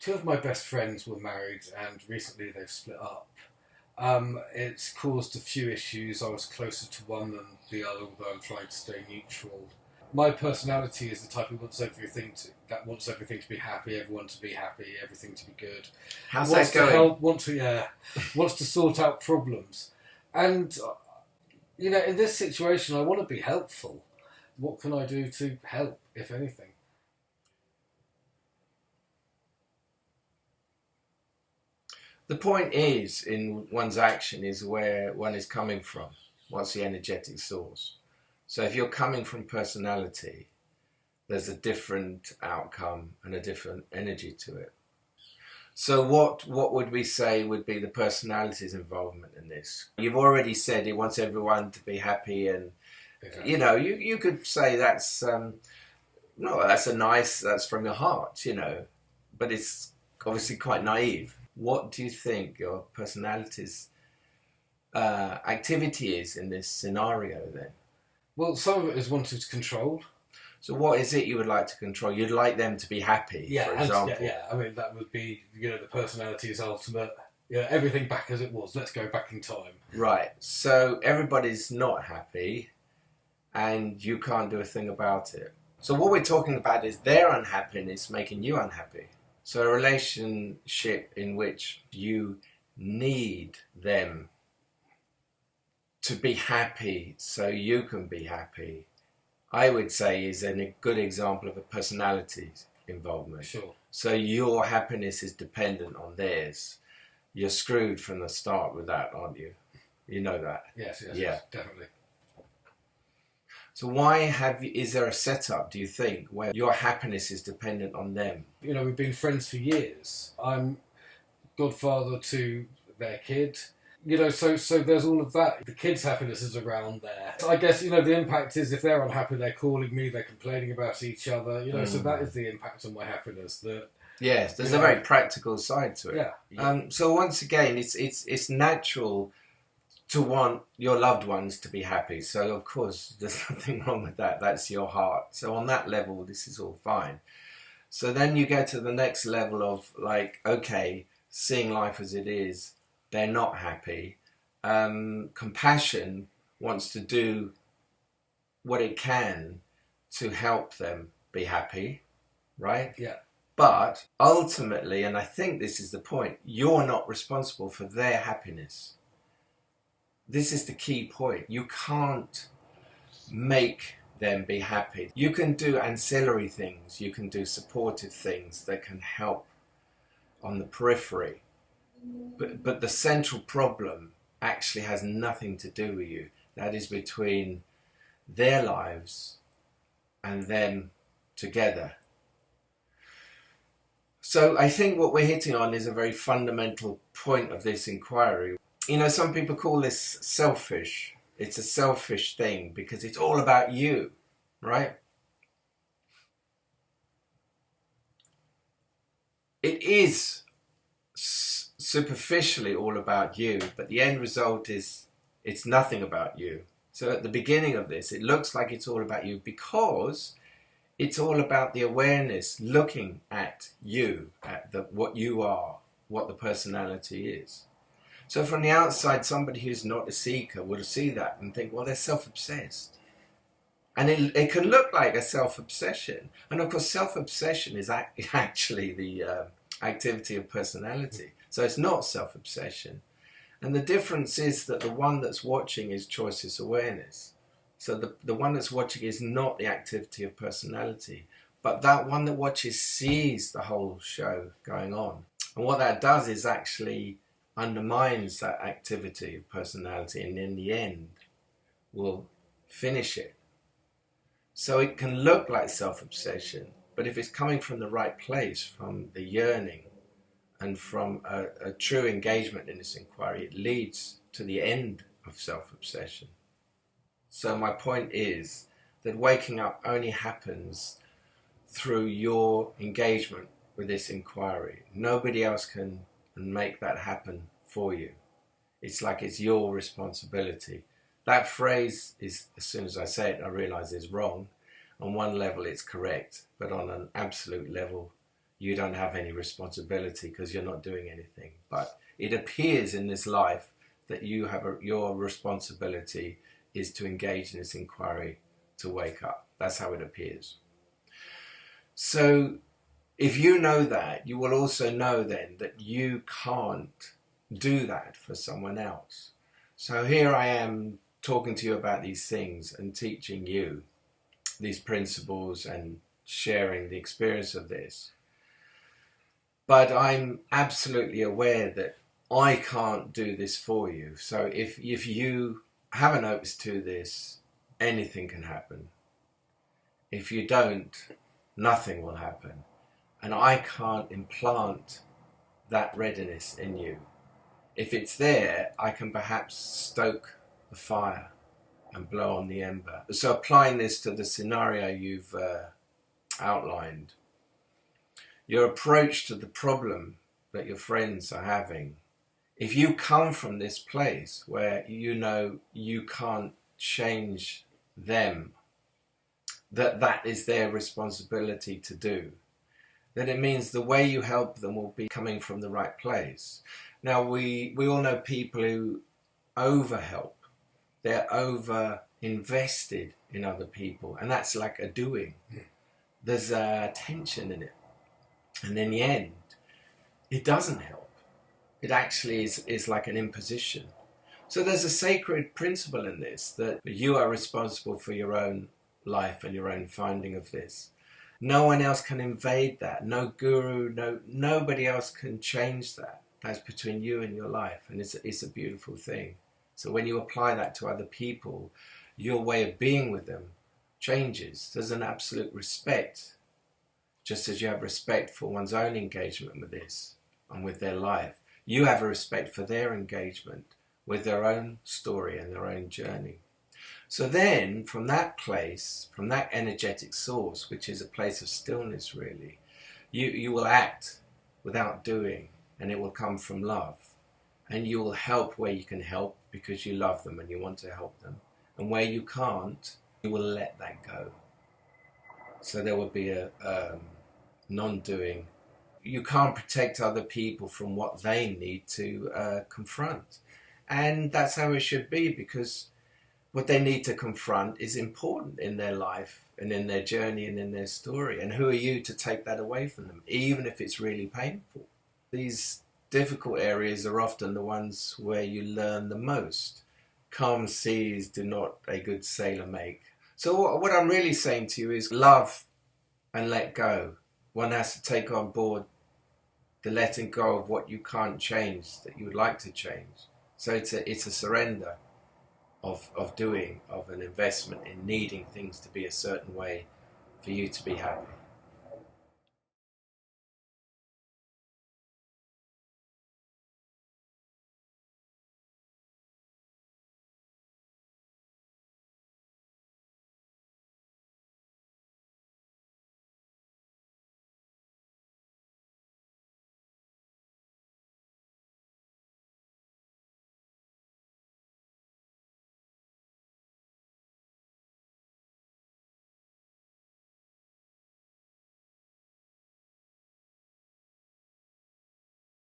Two of my best friends were married and recently they've split up. It's caused a few issues. I was closer to one than the other, although I'm trying to stay neutral. My personality is the type who wants everything to be happy, everyone to be happy, everything to be good. How's Wants that to going? help, wants to sort out problems. And in this situation, I want to be helpful. What can I do to help, if anything? The point is, in one's action, is where one is coming from. What's the energetic source? So if you're coming from personality, there's a different outcome and a different energy to it. So what would we say would be the personality's involvement in this? You've already said it wants everyone to be happy, and Exactly. you could say that's that's from your heart, but it's obviously quite naive. What do you think your personality's activity is in this scenario then? Well, some of it is wanting to control. So what is it you would like to control? You'd like them to be happy, for example. Yeah. I mean, that would be, the personality's ultimate. Everything back as it was. Let's go back in time. Right. So everybody's not happy, and you can't do a thing about it. So what we're talking about is their unhappiness making you unhappy. So a relationship in which you need them to be happy so you can be happy, I would say is a good example of a personality involvement. Sure. So your happiness is dependent on theirs. You're screwed from the start with that, aren't you? You know that? Yes, Yeah. Definitely. So is there a setup, do you think, where your happiness is dependent on them? We've been friends for years. I'm godfather to their kid. So there's all of that. The kids' happiness is around there. I guess, the impact is if they're unhappy, they're calling me, they're complaining about each other, so that is the impact on my happiness. That Yes, there's a very practical side to it. Yeah. So once again, it's natural to want your loved ones to be happy. So of course, there's nothing wrong with that. That's your heart. So on that level, this is all fine. So then you get to the next level of seeing life as it is. They're not happy. Compassion wants to do what it can to help them be happy, right? Yeah. But ultimately, and I think this is the point, you're not responsible for their happiness. This is the key point. You can't make them be happy. You can do ancillary things. You can do supportive things that can help on the periphery. But the central problem actually has nothing to do with you. That is between their lives and them together. So I think what we're hitting on is a very fundamental point of this inquiry. Some people call this selfish. It's a selfish thing because it's all about you, right? It is superficially all about you, but the end result is it's nothing about you. So at the beginning of this, it looks like it's all about you because it's all about the awareness looking at you, at what you are, what the personality is. So from the outside, somebody who's not a seeker would see that and think, well, they're self-obsessed. And it can look like a self-obsession. And of course, self-obsession is actually the activity of personality. So it's not self-obsession. And the difference is that the one that's watching is choiceless awareness. So the one that's watching is not the activity of personality, but that one that watches sees the whole show going on. And what that does is actually undermines that activity of personality and in the end will finish it. So it can look like self-obsession, but if it's coming from the right place, from the yearning and from a true engagement in this inquiry, it leads to the end of self-obsession. So my point is that waking up only happens through your engagement with this inquiry. Nobody else can make that happen for you. It's like it's your responsibility. That phrase is, as soon as I say it, I realize is wrong. On one level it's correct, but on an absolute level you don't have any responsibility because you're not doing anything. But it appears in this life that you have your responsibility is to engage in this inquiry, to wake up. That's how it appears. So if you know that, you will also know then that you can't do that for someone else. So here I am talking to you about these things and teaching you these principles and sharing the experience of this. But I'm absolutely aware that I can't do this for you. So if you have an openness to this, anything can happen. If you don't, nothing will happen. And I can't implant that readiness in you. If it's there, I can perhaps stoke the fire and blow on the ember. So applying this to the scenario you've outlined, your approach to the problem that your friends are having, if you come from this place where you know you can't change them, that is their responsibility to do, then it means the way you help them will be coming from the right place. Now, we all know people who overhelp. They're over invested in other people, and that's like a doing. There's a tension in it. And in the end, it doesn't help. It actually is like an imposition. So there's a sacred principle in this, that you are responsible for your own life and your own finding of this. No one else can invade that. No guru, nobody else can change that. That's between you and your life, and it's a beautiful thing. So when you apply that to other people, your way of being with them changes. There's an absolute respect, just as you have respect for one's own engagement with this and with their life. You have a respect for their engagement with their own story and their own journey. So then, from that place, from that energetic source, which is a place of stillness really, you will act without doing, and it will come from love. And you will help where you can help because you love them and you want to help them. And where you can't, you will let that go. So there will be a non-doing. You can't protect other people from what they need to confront. And that's how it should be, because what they need to confront is important in their life and in their journey and in their story. And who are you to take that away from them, even if it's really painful? These difficult areas are often the ones where you learn the most. Calm seas do not a good sailor make. So what I'm really saying to you is love and let go. One has to take on board the letting go of what you can't change, that you would like to change. So it's a surrender of doing, of an investment in needing things to be a certain way for you to be happy.